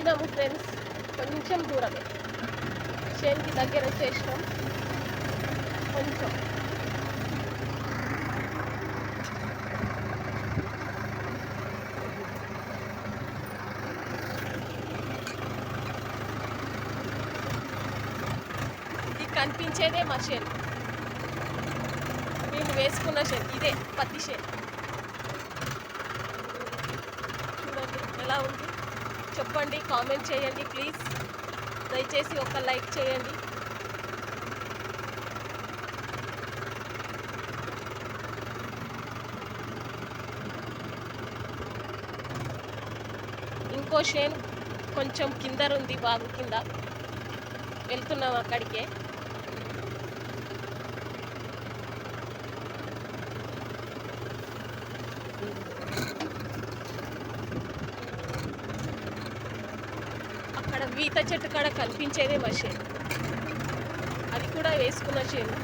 వచ్చినాము ఫ్రెండ్స్, కొంచెం దూరమే, చేనుకి దగ్గర వచ్చేసినాం కొంచెం. ఇది కనిపించేదే మా చేను, మేము వేసుకున్న చేను ఇదే, పత్తి చేను. చూడండి ఎలా ఉంది, చెప్పండి, కామెంట్ చేయండి ప్లీజ్. దయచేసి ఒక లైక్ చేయండి. ఇంకో షేన్ కొంచెం కింద ఉంది, బాగు కింద, వెళ్తున్నాం అక్కడికే. అక్కడ ఈత చెట్టు కాడ కనిపించేదే మా చేను, అది కూడా వేసుకున్న చేను.